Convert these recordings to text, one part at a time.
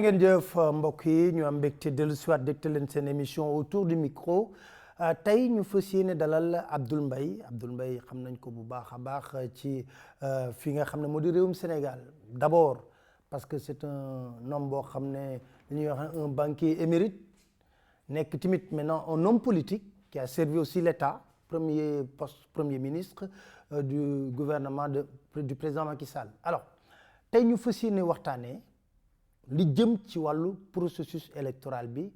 ngeen jëf mbokk yi ñu am mbégte dellu si waat dégte leen seen émission autour du micro tey ñu fas yéene dalal Abdoul Mbaye xam nañ ko bu baax a baax ci fi nga xam ne moo di réewum Sénégal d'abord parce que c'est un homme boo xam ne li ñuy wax un banquier émérite nekk tamit maintenant un homme politique qui a servi aussi l'État premier ministre du gouvernement du président Macky Sall alors tey ñu fas yéene waxtaanee li jëm ci wàllu processus électoral bi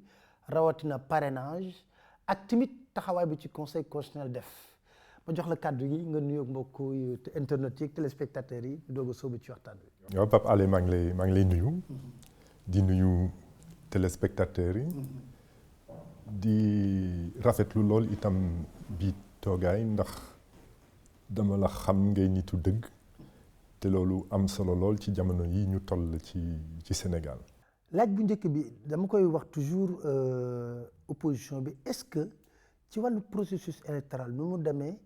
rawatina parrainage ak tamit taxawaay bi ci conseil constitutionnel def ma jox la kàddu yi nga nuyoog mbokku internet yi téléspectateurs yi doog a sóobu ci waxtaan bi. waaw Pape Alé maa ngi lay nuyu. di nuyu téléspectateurs yi. di rafetlu lool itam bi toogaay ndax dama la xam ngay nitu dëgg. te loolu am solo lool ci jamono yi ñu toll ci Sénégal. laaj bu njëkk bi dama koy wax toujours opposition bi est-ce que ci wàllu processus électoral nu mu demee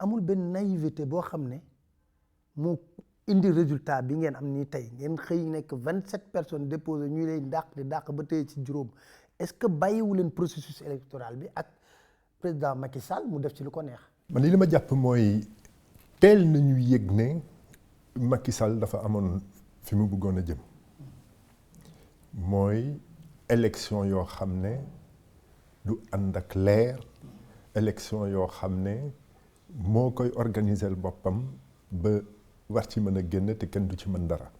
amul benn naïveté boo xam ne moo indi résultat bi ngeen am nii tey ngeen xëy nekk 27 personnes déposées ñu leen dàq ba tey ci juróom est-ce que bàyyiwu leen processus électoral bi ak président Macky Sall mu def ci lu ko neex. man li ma jàpp mooy teel nañu yëg ne. Macky Sall dafa amoon fi mu bëggoon a jëm mooy élection yoo xam ne du ànd ak leer élection yoo xam ne moo koy organiser boppam ba war ci mën a génn te kenn du ci mën dara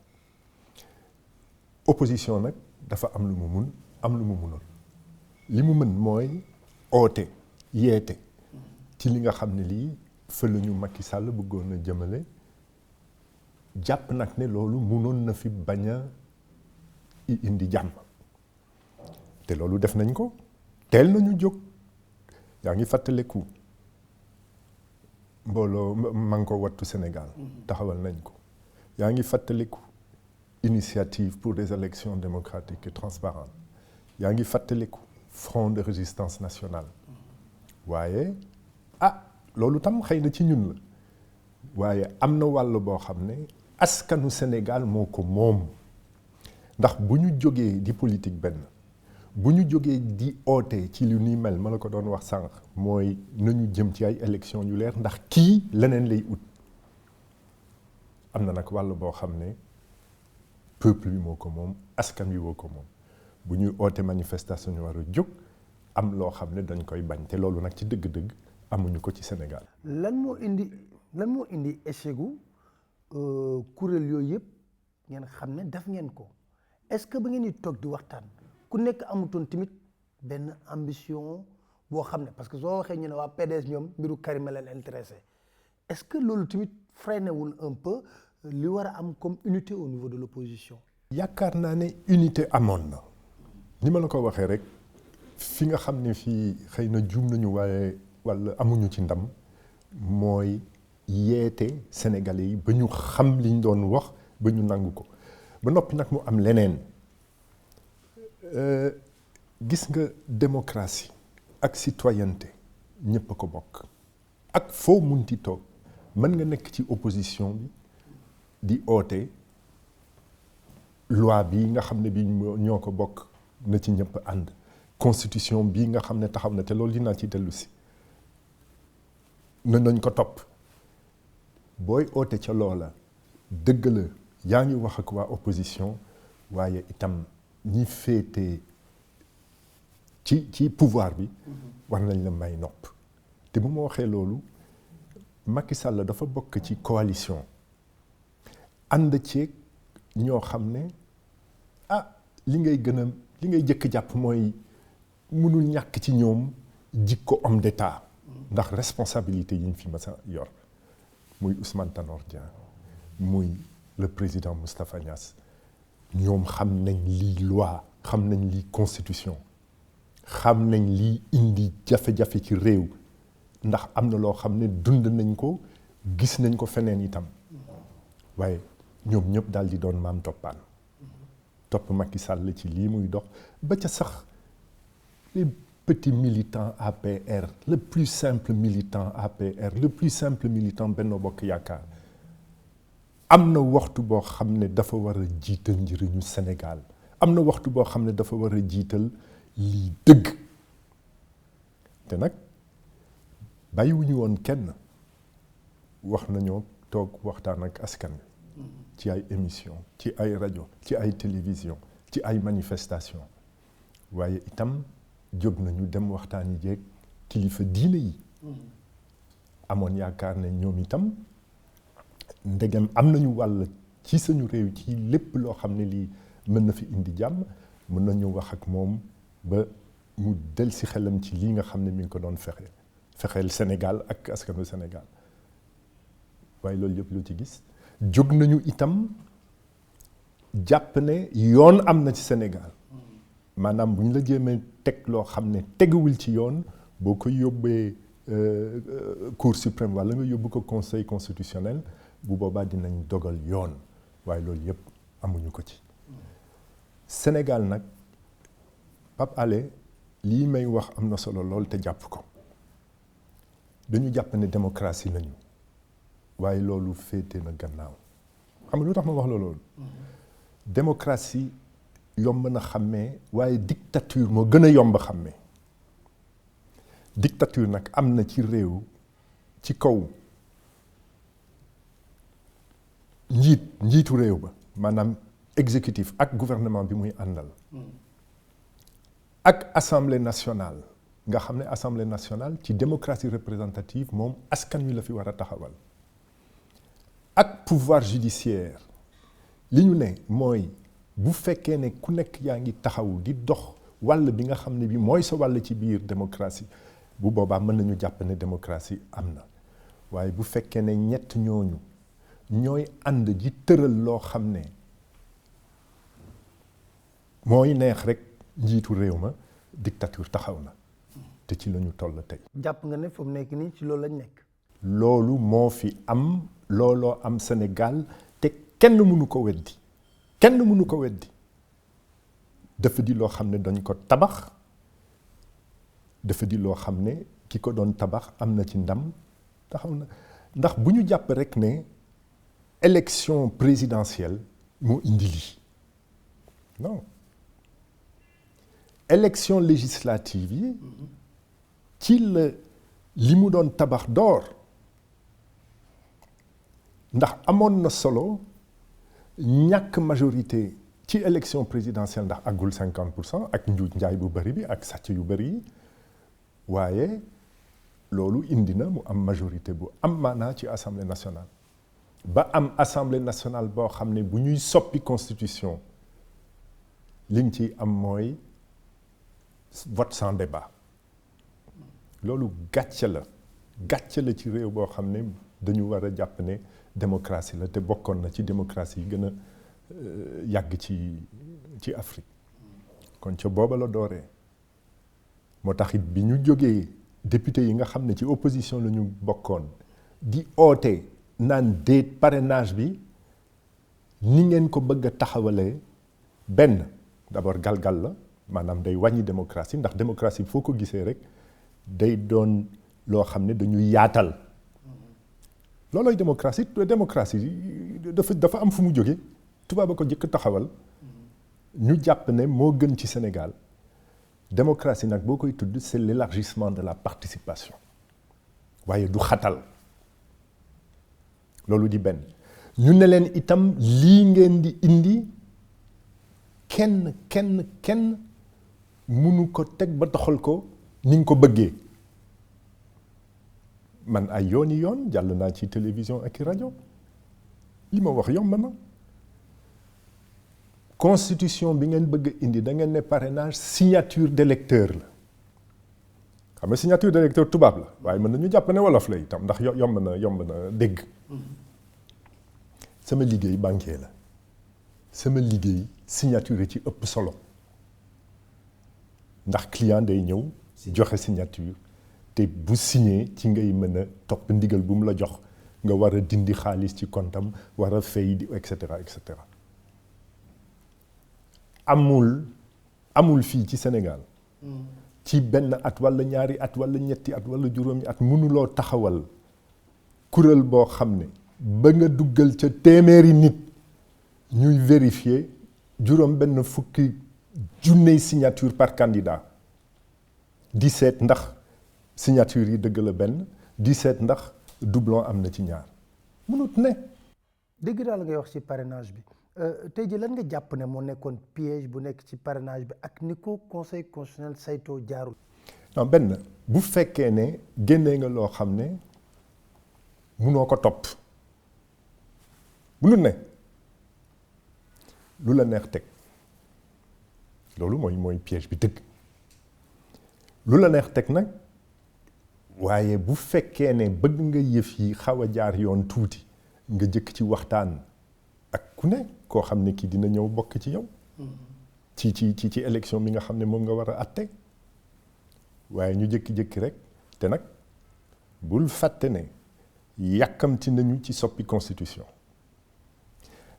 opposition nag dafa am lu mu mun am lu mu munul li mu mën mooy oote yeete ci li nga xam ne lii fa la ñu Macky Sall bëggoon a jëmale jàpp nag ne loolu munoon na fi bañ a indi jàmm te loolu def nañ ko teel nañu jóg yaa ngi fàttaliku mbooloo Manko Wattu Sénégal taxawal nañ ko yaa ngi fàttaliku initiative pour des élections démocratiques et transparentes yaa ngi fàttaliku front de résistance nationale waaye loolu tam xëy na ci ñun la waaye am na wàll boo xam ne askanu Sénégal moo ko moom ndax bu ñu jógee di politique benn bu ñu jógee di oote ci lu ni mel ma la ko doon wax sànq mooy nañu jëm ci ay élections yu leer ndax kii leneen lay ut am na nag wàll boo xam ne peuple bi moo ko moom askan wi moo ko moom bu ñuy oote manifestation ñu war a jóg am loo xam ne dañ koy bañ te loolu nag ci dëgg-dëgg amuñu ko ci Sénégal. lan moo indi échec gu kuréel yooyu yëpp ngeen xam ne def ngeen ko est-ce que ba ngeen di toog di waxtaan ku nekk amutoon tamit benn ambition boo xam ne parce que soo waxee ñu ne waa PDS ñoom mbiru Karim leen intéressé est-ce que loolu tamit freiné wul un peu li war a am comme unité au niveau de l'opposition. yaakaar naa ne unité amoon na ni ma la ko waxee rek fi nga xam ne fii xëy na juum nañu waaye walla amuñu ci ndam mooy. yeete Sénégalais yi ba ñu xam liñ doon wax ba ñu nangu ko ba noppi nag mu am leneen gis nga démocratie ak citoyenneté ñëpp a ko bokk ak foo munti toog mën nga nekk ci opposition bi di oote loi bi nga xam ne bi ñoo ko bokk na ci ñëpp ànd constitution bii nga xam ne taxaw na te loolu dinaa ci dellu si nañ ko topp booy oote ca loola dëgg la yaa ngi wax ak waa opposition waaye itam ñi féete ci pouvoir bi war nañ la may nopp te bu ma waxee loolu Macky Sall dafa bokk ci coalition ànd ceeg ñoo xam ne li ngay jëkk jàpp mooy mënul ñàkk ci ñoom jikko homme d'état ndax responsabilité yi ñu fi mas a yor muy Ousmane Tanor Dieng muy le président Moustapha Niasse ñoom xam nañ lii loi xam nañ lii constitution xam nañ lii indi jafe-jafe ci réew ndax am na loo xam ne dund nañ ko gis nañ ko feneen itam waaye ñoom ñëpp daal di doon maam toppaan topp Macky Sall ci lii muy dox ba ca sax les petits militants APR le plus simple militant APR le plus simple militant Benno Bokk Yaakaar am na waxtu boo xam ne dafa war a jiital njëriñu Sénégal am na waxtu boo xam ne dafa war a jiital lii dëgg te nag bàyyiwuñu woon kenn wax nañoo toog waxtaan ak askan wi ci ay émission ci ay rajo ci ay télévision ci ay manifestation waaye itam jóg nañu dem waxtaan yi jeeg kilifa diine yi amoon yaakaar ne ñoom itam ndegem am nañu wàll ci suñu réew ci lépp loo xam ne lii mën na fi indi jàmm mën nañu wax ak moom ba mu del si xelam ci lii nga xam ne mi ngi ko doon fexeel Sénégal ak askanu Sénégal waaye loolu yëpp loo ci gis jóg nañu itam jàpp ne yoon am na ci Sénégal maanaam bu ñu la jéemee teg loo xam ne teguwul ci yoon boo ko yóbbee Cour suprême walla nga yóbbu ko Conseil constitutionnel bu boobaa dinañ dogal yoon waaye loolu yëpp amuñu ko ci Sénégal nag Pape Alé lii may wax am na solo lool te jàpp ko dañu jàpp ne démocratie lañu waaye loolu féete na gannaaw xam nga lu tax ma wax la loolu démocratie yomb na xàmmee waaye dictature moo gën a yomb xàmmee dictature nag am na ci réew ci kaw njiitu réew ba maanaam exécutif ak gouvernement bi muy àndal ak assemblée nationale nga xam ne assemblée nationale ci démocratie représentative moom askan wi la fi war a taxawal ak pouvoir judiciaire li ñu ne mooy bu fekkee ne ku nekk yaa ngi taxaw di dox wàll bi nga xam ne bi mooy sa wàll ci biir démocratie bu boobaa mën nañu jàpp ne démocratie am na waaye bu fekkee ne ñett ñooñu ñooy ànd ji tëral loo xam ne mooy neex rek njiitu réew ma dictature taxaw na te ci la ñu toll tey. jàpp nga ne fu mu nekk nii ci loolu lañ nekk. loolu moo fi am looloo am Sénégal te kenn mënu ko weddi kenn mënu ko weddi dafa di loo xam ne dañ ko tabax dafa di loo xam ne ki ko doon tabax am na ci ndam taxaw na ndax bu ñu jàpp rek ne élection présidentielle moo indi lii non élection législative yi ci la li mu doon tabax door ndax amoon na solo ñàkk majorité ci élection présidentielle ndax àggul 50% ak njuuj njaay bu bëri bi ak sàcc yu bëri yi waaye loolu indi na mu am majorité bu am maanaa ci assemblée nationale ba am assemblée nationale boo xam ne bu ñuy soppi constitution liñ ci am mooy vote sans débat loolu gàcce la ci réew boo xam ne dañu war a jàpp ne démocratie la te bokkoon na ci démocratie yi gën a yàgg ci Afrique kon ca booba la dooree moo tax it bi ñu jógee député yi nga xam ne ci opposition la ñu bokkoon di oote naan déet parrainage bi ni ngeen ko bëgg a taxawalee benn d'abord galgal la maanaam day wàññi démocratie ndax démocratie foo ko gisee rek day doon loo xam ne dañuy yaatal loolooy démocratie dafa am fu mu jóge tubaab a ko jëkk taxawal ñu jàpp ne moo gën ci Sénégal démocratie nag boo koy tudd c'est l'élargissement de la participation waaye du xatal loolu di benn ñu ne leen itam lii ngeen di indi kenn mënu ko teg ba doxal ko ni nga ko bëggee man ay yooni yoon jàll naa ci télévision ak i rajo li ma wax yomb na constitution bi ngeen bëgg indi da ngeen ne parrainage signature d'électeur la xam nga signature d'électeur tubaab la waaye mën nañu jàpp ne wolof la itam ndax yomb na dégg sama liggéey banquier la sama liggéey signature ci ëpp solo ndax client day ñëw joxe signature te bu signé ci ngay mën a topp ndigal bu mu la jox nga war a dindi xaalis ci comptam war a fay di et cetera et cetera amul fii ci Sénégal ci benn at walla ñaari at walla ñetti at walla juróomi at mënuloo taxawal kuréel boo xam ne ba nga duggal ca téeméeri nit ñuy vérifier juróom benn fukki junney signature par candidat di seet ndax signature yi dëgg la benn di seet ndax doublon am na ci ñaar mënut ne. dëgg daal ngay wax ci parrainage bi tey ji lan nga jàpp ne moo nekkoon piège bu nekk ci parrainage bi ak ni ko conseil constitutionnel saytoo jaarul. non benn bu fekkee ne génnee nga loo xam ne munoo ko topp mënut ne lu la neex teg loolu mooy piège bi dëgg lu la neex teg nag waaye bu fekkee ne bëgg nga yëf yi xaw a jaar yoon tuuti nga jëkk ci waxtaan ak ku ne koo xam ne kii dina ñëw bokk ci yow ci élection bi nga xam ne moom nga war a atte waaye ñu jëkki-jëkki rek te nag bul fàtte ne yàkkamti nañu ci soppi constitution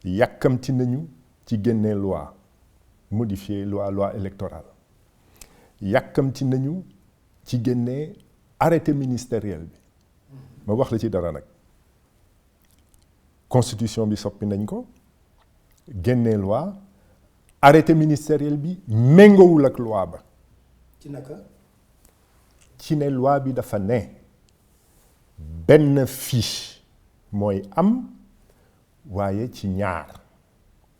yàkkamti nañu ci génne loi modifier loi électorale yàkkamti nañu ci génne arrêté ministériel bi ma wax la ci dara nag constitution bi soppi nañ ko génne loi arrêté ministériel bi méngoowul ak loi ba. ci naka. ci ne loi bi dafa ne benn fiche mooy am waaye ci ñaar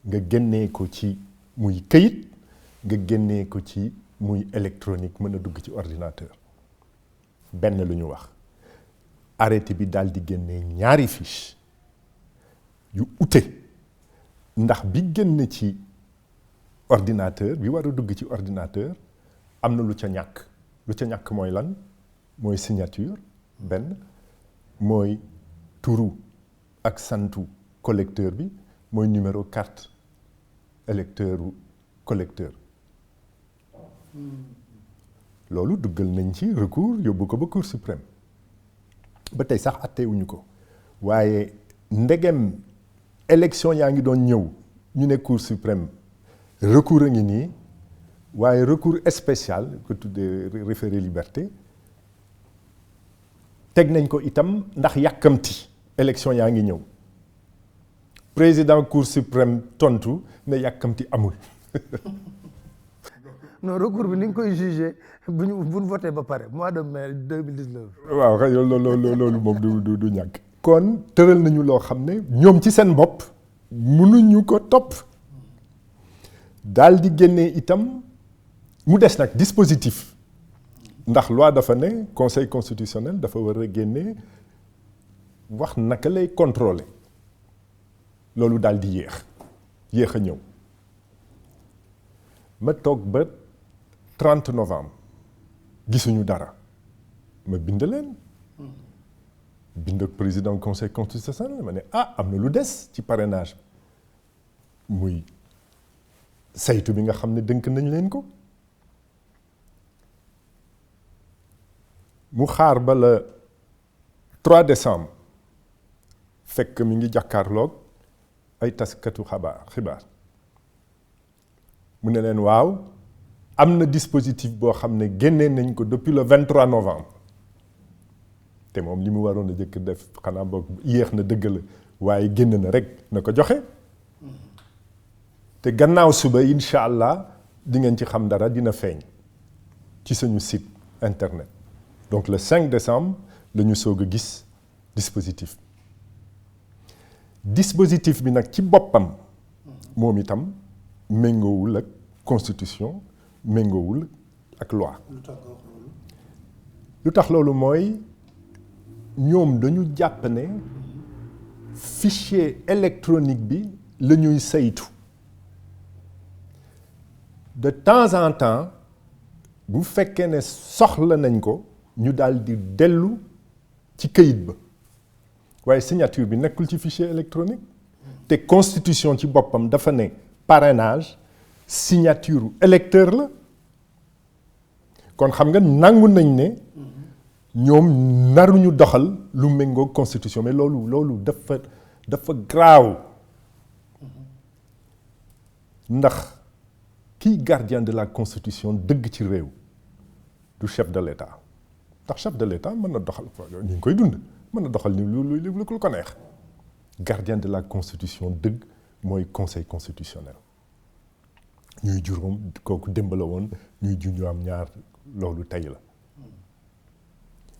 nga génnee ko ci muy këyit nga génnee ko ci muy électronique mën a dugg ci ordinateur benn lu ñu wax arrêté bi daal di génnee ñaari fiche yu ute ndax bi génn ci ordinateur bi war a dugg ci ordinateur am na lu ca ñàkk mooy lan mooy signature benn mooy turu ak santu collecteur bi mooy numéro carte électeur u collecteur loolu duggal nañ ci recours yóbbu ko ba cour suprême ba tey sax attewuñu ko waaye ndegem élection yaa ngi doon ñëw ñu ne cour suprême recours a ngi nii waaye recours spécial ko tuddee référé liberté teg nañ ko itam ndax yàkkamti élection yaa ngi ñëw président cour suprême tontu ne yàkkamti amul. non recours bi ni nga koy jugé bu ñu voté ba pare mois de mai 2019. waaw xëy loolu moom du ñàkk. kon tëral nañu loo xam ne ñoom ci seen bopp mënuñu ko topp daal di génnee itam mu des nag dispositif ndax loi dafa ne conseil constitutionnel dafa war a génnee wax naka lay contrôler loolu daal di yéex a ñëw ma toog ba 30 novembre gisuñu dara ma bind leen bind ak président conseil constitutionnel ma ne am na lu des ci parrainage muy saytu bi nga xam ne dënk nañ leen ko mu xaar ba le 3 décembre fekk mi ngi jàkkaarloog ay taskatu xibaar mu ne leen waaw am na dispositif boo xam ne génnee nañ ko depuis le 23 novembre te moom li mu waroon a jëkk def xanaa boog yéex na dëgg la waaye génn na rek na ko joxe te gannaaw suba incha allah di ngeen ci xam dara dina feeñ ci suñu site internet donc le 5 décembre la ñu soog a gis dispositif bi nag ci boppam moom itam méngoowul ak constitution méngoowul ak loi. lu tax loolu mooy ñoom dañu jàpp ne fichier électronique bi la ñuy saytu de temps en temps bu fekkee ne soxla nañ ko ñu daal di dellu ci këyit ba waaye signature bi nekkul ci fichier électronique te constitution ci boppam dafa ne parrainage signature électeur la kon xam nga nangu nañ ne ñoom naruñu doxal lu méngoo constitution mais loolu dafa graaw ndax kiy gardien de la constitution dëgg ci réew du chef de l'État ndax chef de l'État mën na doxal ñu ngi koy dund mën na doxal ni lu ko neex gardien de la constitution dëgg mooy conseil constitutionnel ñuy juróom kooku démb la woon ñuy ñu am ñaar loolu tey la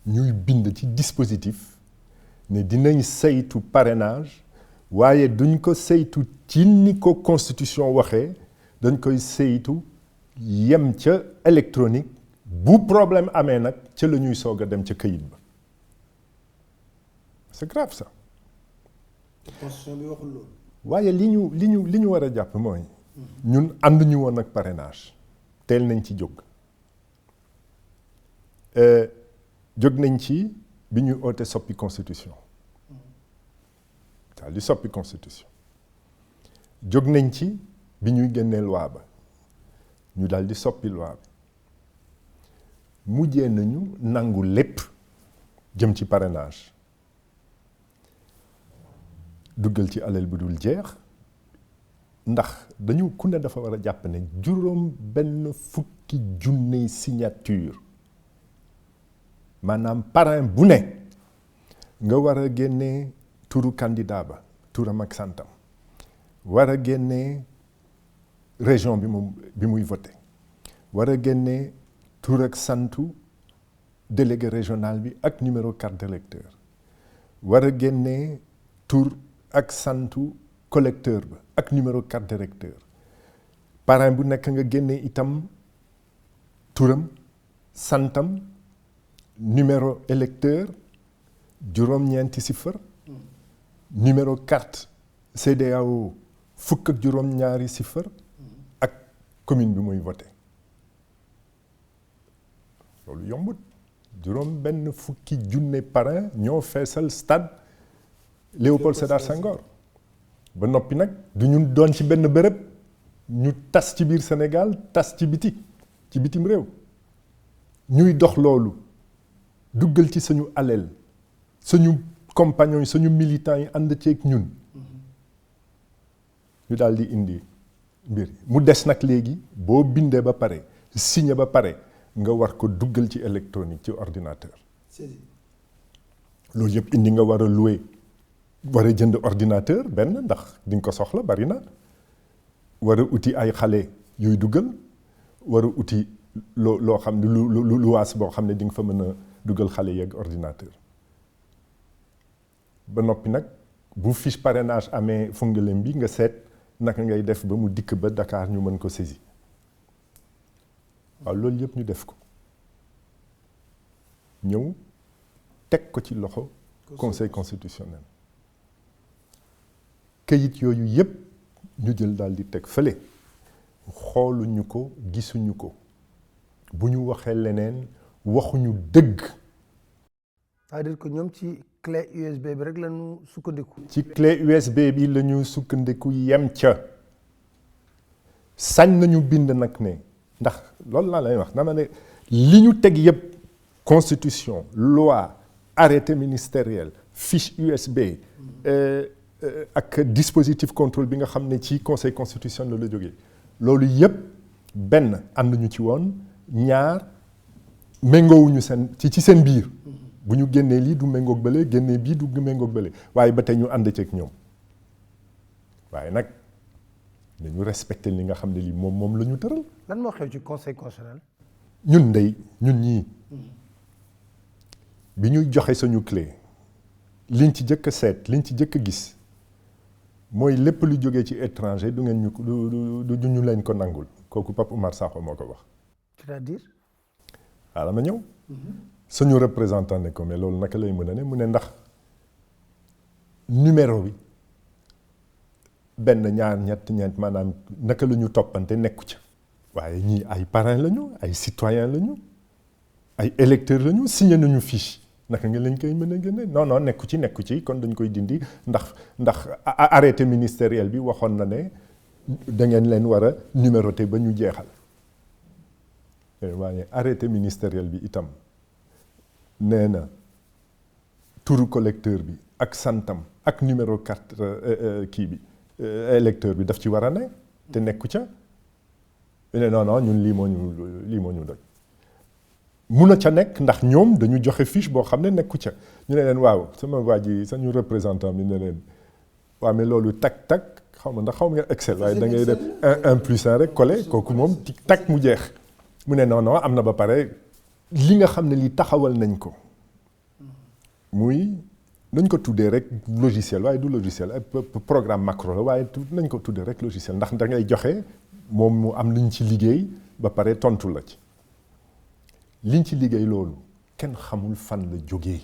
ñuy bind ci dispositif ne dinañ saytu parrainage waaye duñ ko saytu ci ni ko constitution waxee dañ koy saytu yem ca électronique bu problème amee nag ca la ñuy soog a dem ca këyit ba c'est grave ça. constitution bi waxul loolu. waaye li ñu war a jàpp mooy ñun ànduñu woon ak parrainage teel nañ ci jóg jóg nañ ci bi ñuy oote soppi constitution daal di soppi constitution jóg nañ ci bi ñuy génnee loi ba ñu daal di soppi loi bi mujjee nañu nangu lépp jëm ci parrainage duggal ci alal bu dul jeex ndax dañu ku ne dafa war a jàpp ne juróom benn fukki junne signature maanaam parrain bu ne nga war a génnee turu candidat ba turam ak santam war a génnee région bi muy voté war a génnee tur ak santu délégué régional bi ak numéro carte d'électeur war a génnee tur ak santu collecteur ba ak numéro carte d'électeur parrain bu nekk nga génnee itam turam santam numéro électeur juróom-ñeenti chiffre numéro carte CEDEAO fukk ak juróom-ñaari chiffre ak commune bi muy voté loolu yombut juróom benn fukki junne parrain ñoo feesal stade Léopold Sédar Senghor ba noppi nag du ñu doon ci benn béréb ñu tas ci biir Sénégal tas ci bitim réew ñuy dox loolu duggal ci suñu alal suñu compagnons yi suñu militants yi ànd ceeg ñun ñu daal di indi mbir mu des nag léegi boo bindee ba pare signé ba pare nga war ko duggal ci électronique ci ordinateur loolu yëpp indi nga war a louer war a jënd ordinateur benn ndax di nga ko soxla bari na war a uti ay xale yuy duggal war a uti loo xam ne lu luwaas boo xam ne di nga fa mën a duggal xale yeeg ordinateur ba noppi nag bu fiche parrainage amee fungalem bi nga seet naka ngay def ba mu dikk ba Dakar ñu mën ko saisir waaw loolu yëpp ñu def ko ñëw teg ko ci loxo conseil constitutionnel këyit yooyu yëpp ñu jël daal di teg fële xooluñu ko gisuñu ko bu ñu waxee leneen waxuñu dëgg. c'est-à-dire que ñoom ci clé USB bi rek la ñu sukkandiku. ci clé USB bi la ñu sukkandiku yem ca sañ nañu bind nag ne ndax loolu laa lay wax dama ne li ñu teg yëpp constitution loi arrêté ministériel fiche USB ak dispositif contrôle bi nga xam ne ci conseil constitutionnel la jógee loolu yëpp benn ànduñu ci woon ñaar méngoowuñu ci seen biir bu ñu génnee lii du méngoog bële génnee bii du méngoog bële waaye ba tey ñu ànd ceeg ñoom waaye nag dañu respecté li nga xam ne lii moom la ñu tëral. lan moo xew ci conseil constitutionnel. ñun ñii bi ñuy joxe suñu clé liñ ci jëkk a seet liñ ci jëkk a gis mooy lépp lu jógee ci étranger du ngeen du ñu leen ko nangul kooku Pape Oumar Sakho moo ko wax. c'est-à-dire. waaw dama ñëw. suñu représentant ne ko mais loolu naka lay mën a ne mu ne ndax numéro bi benn ñaar ñett ñeent maanaam naka la ñu toppante nekku ca. waaye ñii ay parrain lañu ay citoyen lañu ay électeur lañu signé nañu fiche naka nga lañ koy mën a génne non nekku ci kon dañ koy dindi ndax arrêté ministériel bi waxoon na ne da ngeen leen war a numéroté ba ñu jeexal waaye arrêté ministériel bi itam nee na turu collecteur bi ak santam ak numéro carte kii bi électeur bi daf ci war a ne te nekku ca non ñun lii moo ñu doy mun a ca nekk ndax ñoom dañu joxe fiche boo xam ne nekku ca ñu ne leen waaw sama waa ji sañu représentant bi ne leen waaw mais loolu tak xaw ma ndax xaw ma nga Excel waaye da ngay def 1+1 rek collé kooku moom tic tac mu jeex mu ne non am na ba pare li nga xam ne li taxawal nañ ko muy nañ ko tuddee rek logiciel waaye du logiciel programme macro la waaye nañ ko tuddee rek logiciel ndax da ngay joxe moom mu am liñ ci liggéey ba pare tontu la ci liñ ci liggéey loolu kenn xamul fan la jógee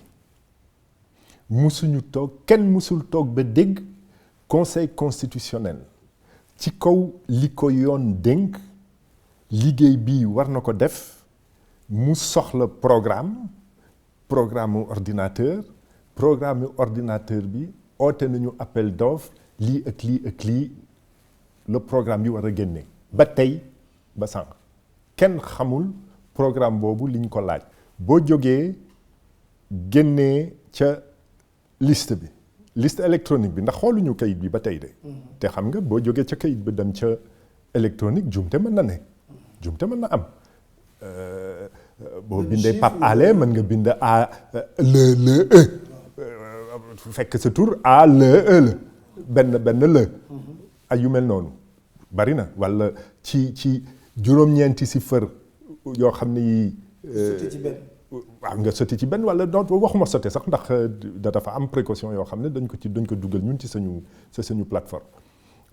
musuñu toog kenn musul toog ba dégg conseil constitutionnel ci kaw li ko yoon dénk liggéey bii war na ko def mu soxla programme ordinateur bi oote nañu appel d'offre lii ak lii ak lii le programme yi war a génne ba tey ba sànq kenn xamul programme boobu liñ ko laaj boo jógee génnee ca liste électronique bi ndax xooluñu kayit bi ba tey de te xam nga boo jógee ca kayit bi dem ca électronique jumte mën na ne jumte mën na am boo bindee Pape Alé mën nga bind A le fekk sa tur A le benn la ay yu mel noonu bari na walla ci juróom-ñeenti si fër yoo xam ne yi waaw nga sotti ci benn walla donc waxuma sotti sax ndax dafa am précaution yoo xam ne dañ ko dugal ñun ci suñu plateforme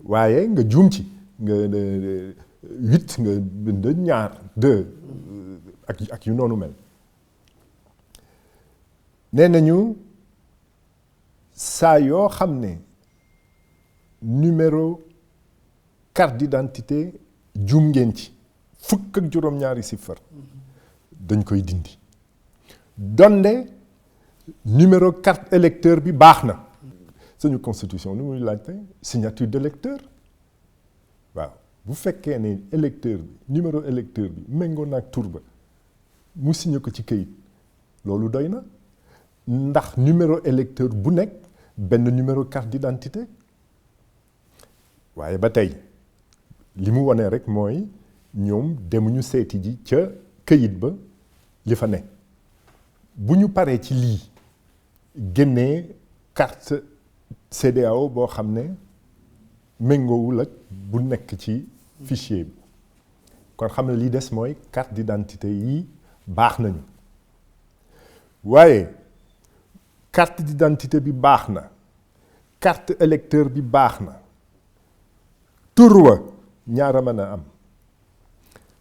waaye nga juum ci nga 8 nga bind 2 ak yu noonu mel nee nañu saa yoo xam ne numéro carte d'identité juum ngeen ci fukk ak juróom-ñaari chiffre dañ koy dindi donde numéro carte électeur bi baax na suñu constitution ni muy laajte signature d'électeur waaw bu fekkee ne électeur bi numéro électeur bi méngoo naag tur ba mu signé ko ci këyit loolu doy na ndax numéro électeur bu nekk benn numéro carte d'identité waaye ba tey li mu wone rek mooy ñoom demuñu seeti ji ca këyit ba li fa ne bu ñu paree ci lii génnee carte CEDEAO boo xam ne méngoowul ak bu nekk ci fichier bi kon xam ne li des mooy carte d'identité yi baax nañu waaye carte d'identité bi baax na carte électeur bi baax na tur wa ñaara mën a am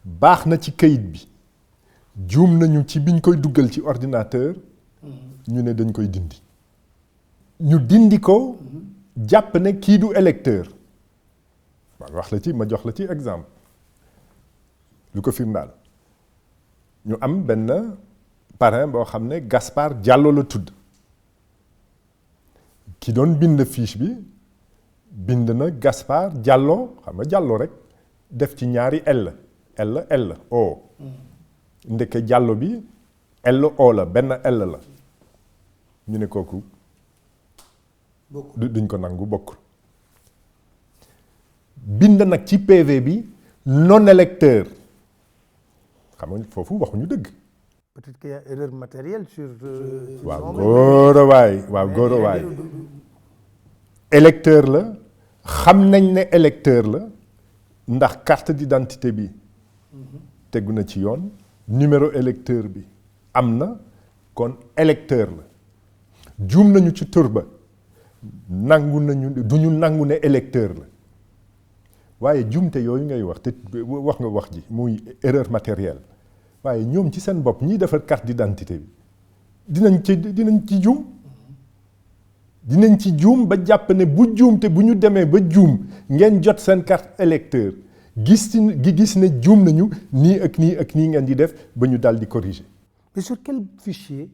baax na ci kayit bi juum nañu ci biñ koy duggal ci ordinateur ñu ne dañ koy dindi ñu dindi ko jàpp ne kii du électeur ma jox la ci exemple lu ko firndaal ñu am benn parrain boo xam ne Gaspard Diallo la tudd ki doon bind fiche bi bind na Gaspard Diallo xam nga Diallo rek def ci ñaari L O ndeke Diallo bi L O la benn L la ñu ne kooku duñ ko nangu bokkul bind nag ci PV bi non électeur xam nga foofu waxuñu dëgg. peut-être qu'il y a erreur matérielle sur. waaw góor a waay électeur la xam nañ ne électeur la ndax carte d'identité bi tegu na ci yoon numéro électeur bi am na kon électeur la juum nañu ci tur ba nangu nañu duñu nangu ne électeur la waaye juumte yooyu ngay wax te wax nga wax ji muy erreur matérielle waaye ñoom ci seen bopp ñiy defar carte d'identité bi dinañ ci juum ba jàpp ne bu juum te bu ñu demee ba juum ngeen jot seen carte électeur gis ne juum nañu nii ak nii ngeen di def ba ñu daal di corriger. mais sur quel fichier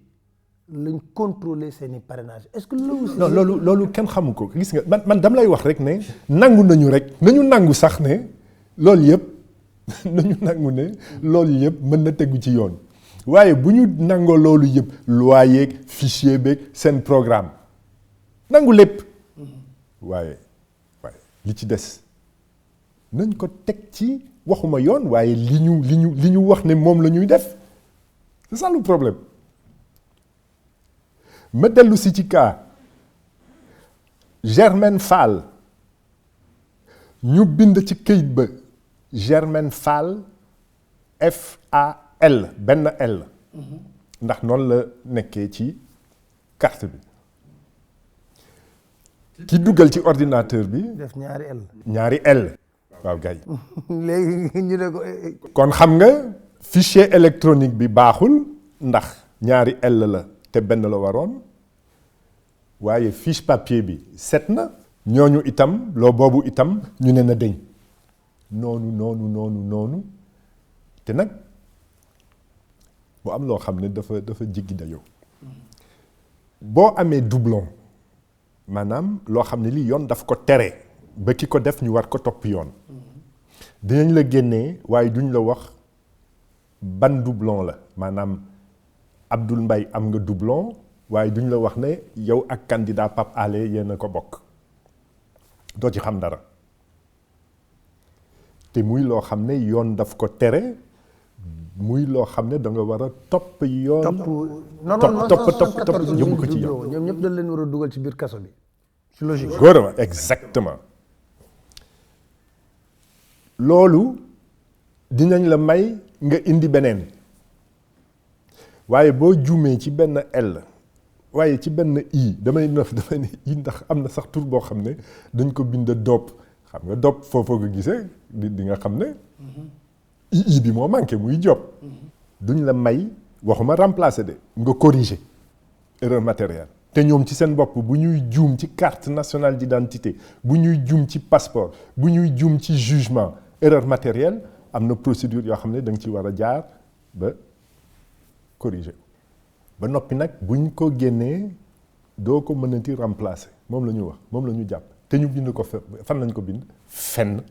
lañ contrôler seeni parrainage est-ce que loolu. non loolu kenn xamu ko gis nga man dama lay wax rek ne nangu nañu rek nañu nangu sax ne loolu yëpp nañu nangu ne loolu yëpp mën na tegu ci yoon waaye bu ñu nangoo loolu yëpp loi yeeg fichier beeg seen programme nangu lépp waaye li ci des nañ ko teg ci waxuma yoon waaye li ñu wax ne moom la ñuy def c'est ça le problème. ma dellu si ci cas Germaine Fall ñu bind ci këyit ba Germaine Fall FAL benn L ndax noonu la nekkee ci carte bi ki dugal ci ordinateur bi def ñaari L. ñaari L waaw gay léegi ñu ne ko kon xam nga fichier électronique bi baaxul ndax ñaari L la te benn la waroon waaye fiche papier bi set na ñooñu itam loo boobu itam ñu ne na deñ noonu te nag bu am loo xam ne dafa jiggi dayoo boo amee doublon maanaam loo xam ne lii yoon daf ko tere ba ki ko def ñu war ko topp yoon dinañ la génnee waaye duñ la wax ban doublon la maanaam Abdoul Mbaye am nga doublon waaye duñ la wax ne yow ak candidat Pape Alé yéen a ko bokk doo ci xam dara te muy loo xam ne yoon daf ko tere muy loo xam ne da nga war a topp yoon. topp yóbbu ko ci yoon. ñoom ñëpp dañ leen war a dugal ci biir kaso bi. c'est logique. góor exactement loolu dinañ la may nga indi beneen waaye boo juumee ci benn L waaye ci benn I damay ne I ndax am na sax tur boo xam ne dañ ko bind DOP xam nga DOP foofoo ko gisee di nga xam ne. I bi moo manqué muy job duñ la may waxuma remplacer de nga corriger erreur matérielle te ñoom ci seen bopp bu ñuy juum ci carte nationale d'identité bu ñuy juum ci passeport bu ñuy juum ci jugement erreur matérielle am na procédure yoo xam ne da nga ci war a jaar ba corriger ba noppi nag buñ ko génnee doo ko mënati remplacer moom la ñu wax moom la ñu jàpp te ñu bind ko fan lañ ko bind fenn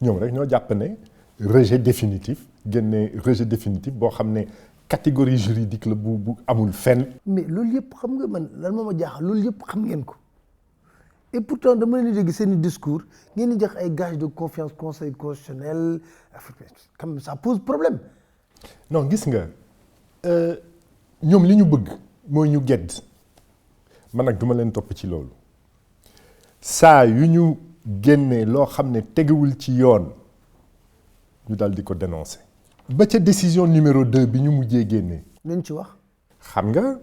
ñoom rek ñoo jàpp ne rejet définitif génne rejet définitif boo xam ne catégorie juridique la bu amul fenn. mais loolu yëpp xam nga man lan moo ma jaaxal loolu yëpp xam ngeen ko et pourtant dama leen di dégg seen i discours ngeen di jox ay gage de confiance conseil constitutionnel comme ça pose problème. non gis nga ñoom li ñu bëgg mooy ñu gedd man nag duma leen topp ci loolu saa yu ñu. génne loo xam ne tegewul ci yoon ñu daal di ko dénoncer. ba ca décision numéro 2 bi ñu mujjee génne. luñ ci wax. xam nga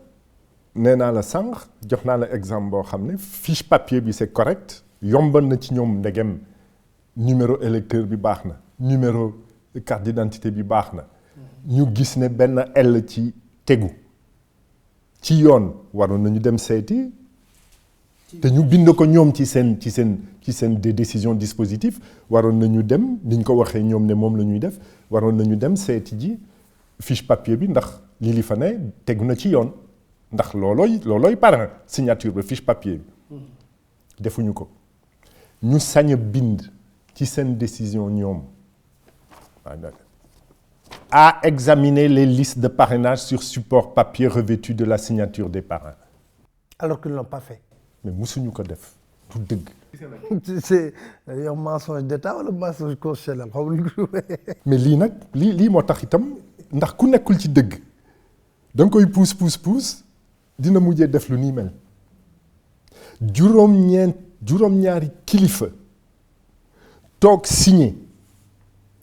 nee naa la sànq jox naa la exemple boo xam ne fiche papier bi c'est correct yombal na ci ñoom ndegem numéro électeur bi baax na numéro carte d'identité bi baax na ñu gis ne benn L ci tegu ci yoon waroon nañu dem seeti. te ñu bind ko ñoom ci seen des décisions dispositifs waroon nañu dem ni ñu ko waxee ñoom ne moom la ñuy def waroon nañu dem seeti ji fiche papier bi ndax li fa ne tegu na ci yoon ndax loolooy parrain signature ba fiche papier bi defuñu ko ñu sañ a bind ci seen décision ñoom à examiner les listes de parrainage sur support papier revêtu de la signature des parrains. alors qu'ils ne l'ont pas fait. mais musuñu ko def du dëgg. c'est yow mensonge d'état wala mensonge constitutionnel xaw mais lii nag lii moo tax itam ndax ku nekkul ci dëgg da nga koy puus dina mujjee def lu nii mel juróom-ñaari kilifa toog signé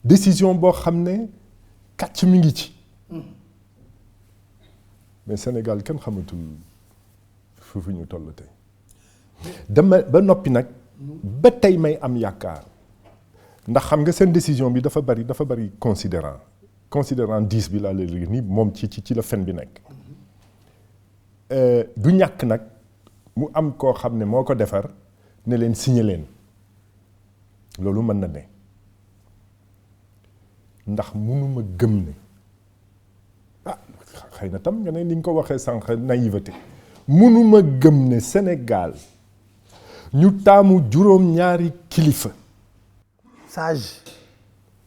décision boo xam ne kàcc mi ngi ci mais Sénégal kenn xamatul fu ñu toll tey. dama ba noppi nag ba tey may am yaakaar ndax xam nga seen décision bi dafa bari considérant 10 bi laa léegi nii moom ci la fen bi nekk du ñàkk nag mu am koo xam ne moo ko defar ne leen signé leen loolu mën na ne ndax mënuma gëm ne xëy na tam nga ne ni nga ko waxee sànq naïveté mënuma gëm ne Sénégal ñu taamu juróom-ñaari kilifa. sage.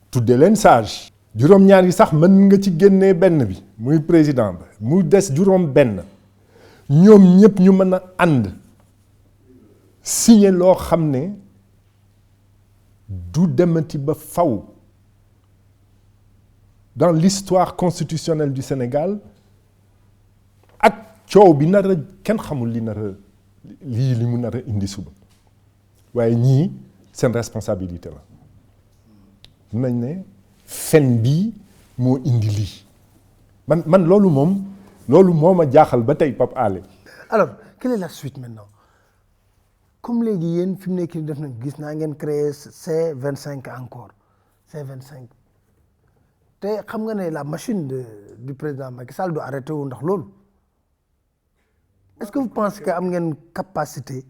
tudde leen sage. juróom-ñaari sax mën nga ci génnee benn bi muy président ba mu des juróom-benn ñoom ñëpp ñu mën a ànd signé loo xam ne du demati ba faw dans l'histoire constitutionnelle du Sénégal ak coow bi nar a kenn xamul li mu nar a indi suba waaye ñii seen responsabilité la nañ ne fen bii moo indi lii man loolu moo ma jaaxal ba tey Pape Alé. alors quelle est la suite maintenant comme léegi yéen fi mu nekk nii def nañ gis naa ngeen créer C25 encore C25 te xam nga ne la machine du président Macky Sall du arrêté wu ndax loolu est-ce que vous pensez que am ngeen capacité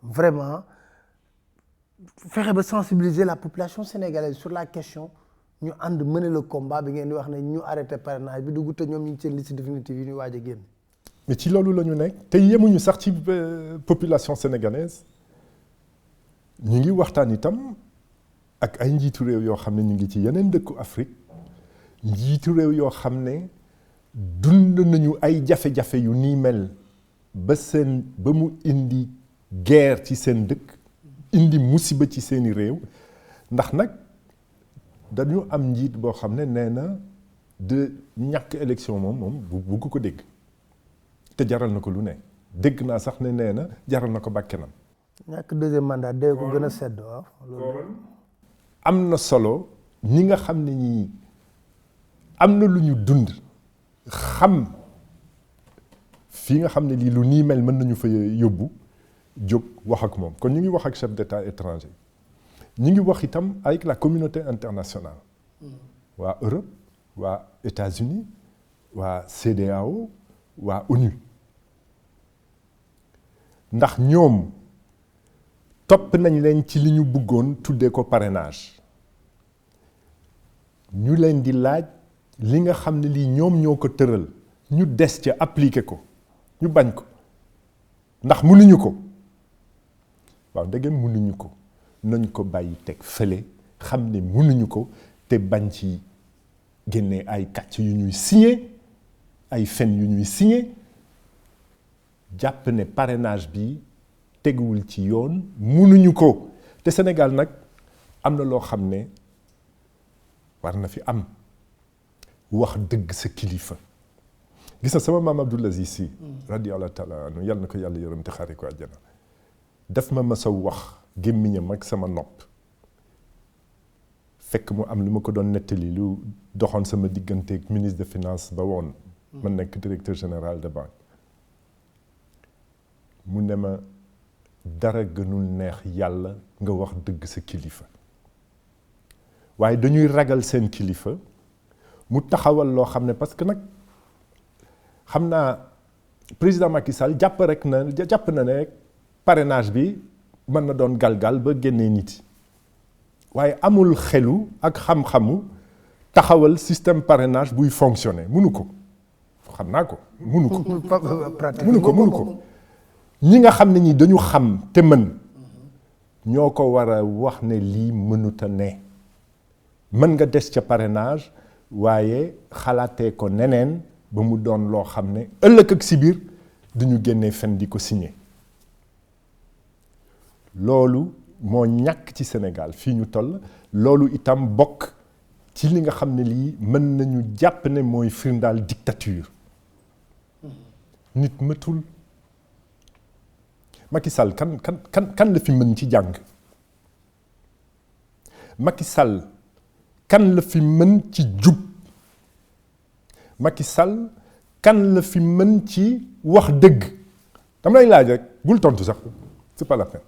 vraiment fexe ba sensibiliser la population sénégalaise sur la question ñu ànd mener le combat bi ngeen di wax ne ñu arrêté parrainage bi dugg te ñoom ñu ngi seen liste définitive yi ñuy waaj a génn. mais ci loolu la ñu nekk te yemuñu sax ci population sénégalaise ñu ngi waxtaan itam ak ay njiitu réew yoo xam ne ñu ngi ci yeneen dëkku Afrique njiitu réew yoo xam ne dund nañu ay jafe-jafe yu nii mel ba mu indi guerre ci seen dëkk indi musiba ci seeni réew ndax nag dañu am njiit boo xam ne nee na de ñàkk élection moom bugg ko dégg te jaral na ko lu ne dégg naa sax ne nee na jaral na ko bàkkenam. ñàkk deuxième mandat dee ko gën a sedd waaw. am na solo ñi nga xam ne ñii am na lu ñu dund xam fii nga xam ne lii lu nii mel mën nañu fa yóbbu jóg wax ak moom kon ñu ngi wax ak chef d'État étranger ñu ngi wax itam avec la communauté internationale waa Europe waa États-Unis waa CEDEAO waa ONU ndax ñoom topp nañ leen ci li ñu bëggoon tuddee ko parrainage ñu leen di laaj li nga xam ne lii ñoom ñoo ko tëral ñu des ca appliquer ko ñu bañ ko ndax mënuñu ko waaw ndegem mënuñu ko nañ ko bàyyi teg fële xam ne mënuñu ko te bañ ci génne ay kàcc yu ñuy signé ay fen yu ñuy signé jàpp ne parrainage bi teguwul ci yoon mënuñu ko te Sénégal nag am na loo xam ne war na fi am wax dëgg sa kilifa gis na sama maam Abdoul Aziz Sy radiyallahu taala anhu yàlla na ko yàlla yërëm te xaare ko àjjana daf ma mës a wax gémmiñam ak sama nopp fekk mu am lu ma ko doon nettali lu doxoon sama digganteeg ministre de finance ba woon ma nekk directeur général de banque mu ne ma dara gënul neex yàlla nga wax dëgg sa kilifa waaye dañuy ragal seen kilifa mu taxawal loo xam ne parce que nag xam naa président Macky Sall jàpp na ne parrainage bi mën na doon galgal ba génnee nit yi waaye amul xelu ak xam-xamu taxawal système parrainage buy fonctionner mënu ko xam naa ko mënu ko ñi nga xam ne ñi dañu xam te mën ñoo ko war a wax ne lii mënuta ne mën nga des ca parrainage waaye xalaatee ko neneen ba mu doon loo xam ne ëllëg ak si biir duñu génnee fen di ko signé loolu moo ñàkk ci Sénégal fii ñu toll loolu itam bokk ci li nga xam ne lii mën nañu jàpp ne mooy firndaal dictature nit mëtul Macky Sall kan la fi mën ci jàng Macky Sall kan la fi mën ci jub Macky Sall kan la fi mën ci wax dëgg dama lay laaj rek bul tontu sax c'est pas la peine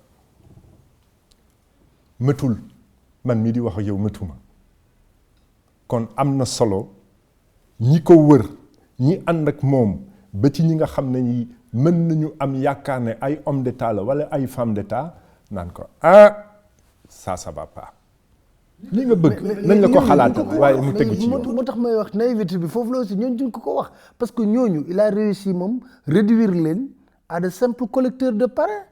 mëtul man mii di wax ak yow mëtuma kon am na solo ñi ko wër ñi ànd ak moom ba ci ñi nga xam ne ñi mën nañu am yaakaar ne ay homme d'état la wala ay femme d'état naan ko ça va pas li nga bëgg nañ la ko xalaatal waaye mu tegu ci yoon moo tax may wax naïveté bi foofu la aussi ñooñu duñ ko wax parce que ñooñu il a réussi moom réduire leen à de simples collecteurs de parrain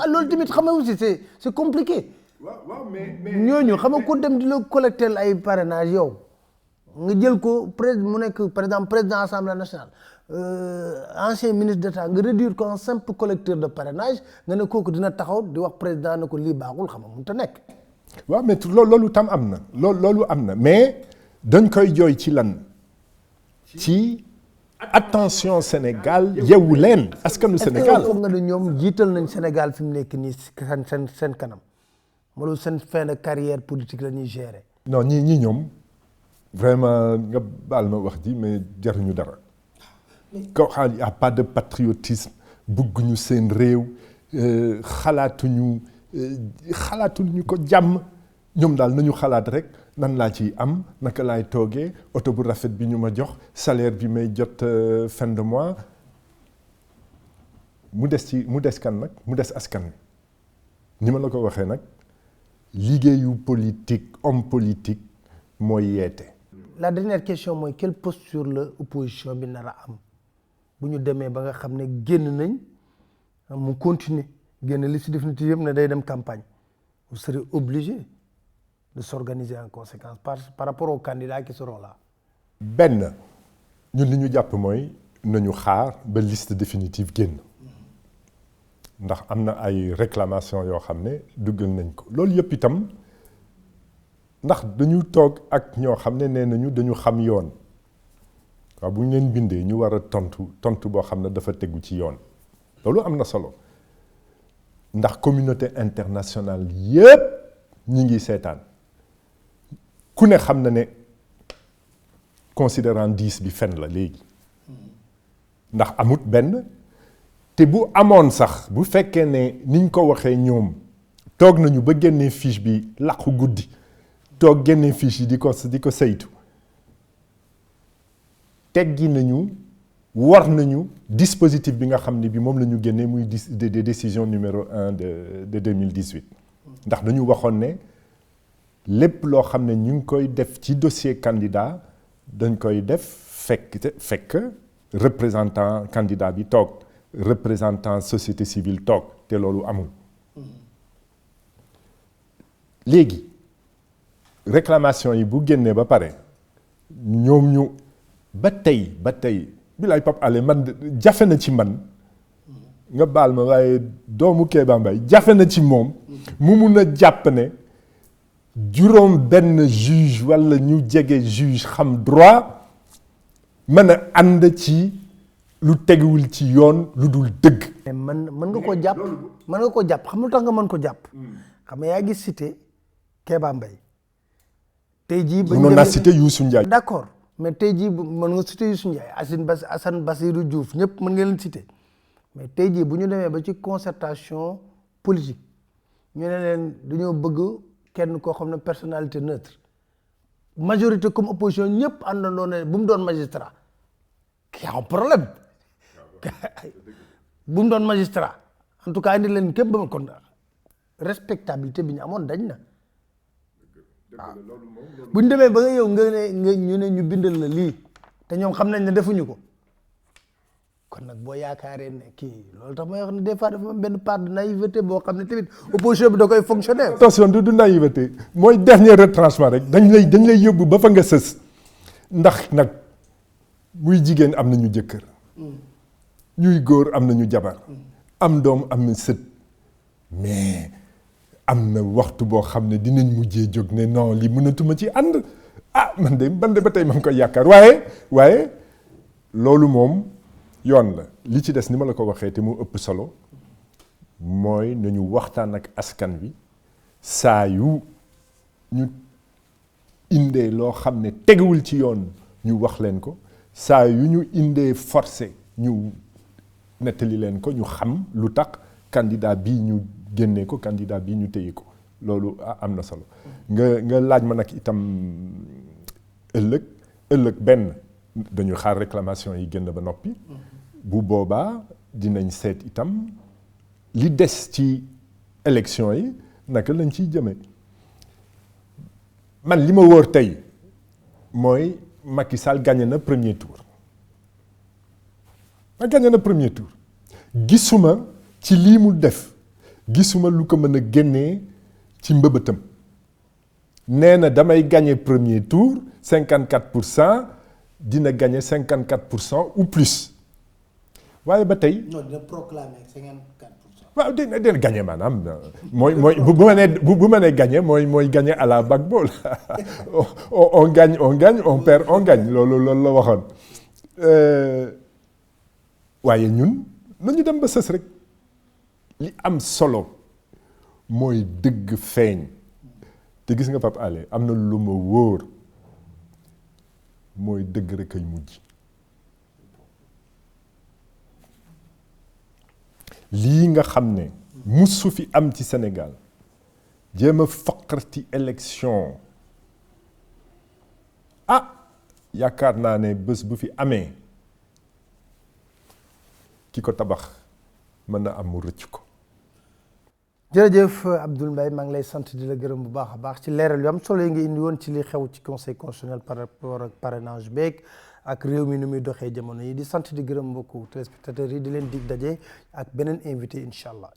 loolu tamit xam nga aussi c'est compliqué. waaw mais ñooñu xam nga ku dem di la collecter ay parrainage yow nga jël ko mu nekk par exemple président assemblée nationale ancien ministre d'État nga réduire ko en simple collecteur de parrainage nga ne kooku dina taxaw di wax président ne ko lii baaxul xam nga mënut a nekk. waaw mais loolu tam am na loolu am na mais dañ koy jooy ci lan ci attention Sénégal yeewu leen askanu Sénégal. est-ce que foog nga ne ñoom jiital nañ Sénégal fi mu nekk nii seen kanam wala seen fin de carrière politique la ñuy gérer. non ñii ñoom vraiment nga baal ma wax ji mais jaruñu dara. koo xam y a pas de patriotisme bëgguñu seen réew xalaatuñu ko jàmm ñoom daal nañu xalaat rek nan laa ciy am naka laay toogee oto bu rafet bi ñu ma jox salaire bi may jot fin de mois mu des kan nag mu des askan wi ni ma la ko waxee nag liggéeyu politique homme politique mooy yeete. la dernière question mooy quelle posture la opposition bi nar a am bu ñu demee ba nga xam ne génn nañ mu continuer génn liste définitive yëpp ne day dem campagne vous serez obligé de s'organiser en conséquence par rapport aux candidats qui seront là. benn ñun li ñu jàpp mooy nañu xaar ba liste définitive génn ndax am na ay réclamations yoo xam ne duggal nañ ko loolu yëpp itam ndax dañu toog ak ñoo xam ne nee nañu dañu xam yoon waaw bu ñu leen bindee ñu war a tontu boo xam ne dafa tegu ci yoon loolu am na solo ndax communauté internationale yëpp ñi ngi seetaan ku ne xam na ne considérant 10 bi fen la léegi ndax amut benn te bu amoon sax bu fekkee ne niñ ko waxee ñoom toog nañu ba génnee fiche bi làqu guddi toog génnee fiche yi di ko saytu teggi nañu war nañu dispositif bi nga xam ne bi moom la ñu génnee muy décision numéro 1 de 2018 ndax dañu waxoon ne lépp loo xam ne ñu ngi koy def ci dossier candidat dañ koy def fekk représentant candidat bi toog représentant société civile toog te loolu amul léegi réclamation yi bu génnee ba pare ñoom ñu ba tey bilaay Pape Alé man jafe na ci man nga baal ma waaye doomu Kéba Mbaye jafe na ci moom mu mun a jàpp ne juróom benn juge walla ñu jege juge xam droit mën a ànd ci lu teguwul ci yoon lu dul dëgg. mën nga ko jàpp xam lu tax nga mën ko jàpp. xam nga yaa ngi cité Kéba Mbaye. tey jii ba mënoon naa cité Youssou Ndiaye. d'accord mais tey jii mën nga cité Youssou Ndiaye Assane Bassirou Diouf ñëpp mën nga leen cité mais tey jii bu ñu demee ba ci concertation politique ñu ne leen dañoo bëgg kenn koo xam ne personnalité neutre majorité comme opposition ñëpp àndandoo ne bu mu doon magistrat y a un problème bu mu doon magistrat en tout cas indi leen képp ba kon respectabilité bi ñu amoon dañ na waaw bu ñu demee ba nga yow ñu ne ñu bindal la lii te ñoom xam nañ ne defuñu ko kon nag boo yaakaaree ne kii loolu tax may wax ne des fois dafa am benn part de naïveté boo xam ne tamit opposition bi da koy fonctionner. attention du naïveté mooy dernier retranchement rek dañ lay yóbbu ba fa nga sës ndax nag muy jigéen am nañu jëkkër ñuy góor am nañu jabar am doom am na sët mais am na waxtu boo xam ne dinañ mujjee jóg ne non li mënatuma ci ànd man de ba tey ma ngi koy yaakaar waaye loolu moom yoon la li ci des ni ma la ko waxee te mu ëpp solo mooy nañu waxtaan ak askan wi saa yu ñu indee loo xam ne teguwul ci yoon ñu wax leen ko saa yu ñu indee forcé ñu nettali leen ko ñu xam lu tax candidat bii ñu génnee ko candidat bii ñu téye ko loolu am na solo nga laaj ma nag itam ëllëg benn dañu xaar réclamation yi génn ba noppi bu boobaa dinañ seet itam li des ci élection yi naka lañ ciy jëmee man li ma wóor tey mooy Macky Sall gagné na premier tour gisuma ci lii mu def gisuma lu ko mën a génnee ci mbëbëtam nee na damay gagné premier tour 54%. dina gagner 54% ou plus waaye ba tey. non dina proclamer 54%. waaw dina gagner maanaam mooy bu ma nee gagner mooy gagner à la bague-ball on gagne on perd on gagne loolu la waxoon waaye ñun nañu dem ba sës rek li am solo mooy dëgg feeñ te gis nga Pape Alé am na lu ma wóor mooy dëgg rek ay mujj lii nga xam ne musu fi am ci Sénégal jéem a faqarti élection yaakaar naa ne bés bu fi amee ki ko tabax mën na am mu rëcc ko. jërëjëf Abdoul Mbaye maa ngi lay sant di la gërëm bu baax a baax ci leeral yu am solo yi nga indi woon ci li xew ci conseil constitutionnel par rapport ak parrainage beeg ak réew mi nu muy doxee jamono yi di sant di gërëm mbokku téléspectateurs yi di leen dig daje ak beneen invité incha allah.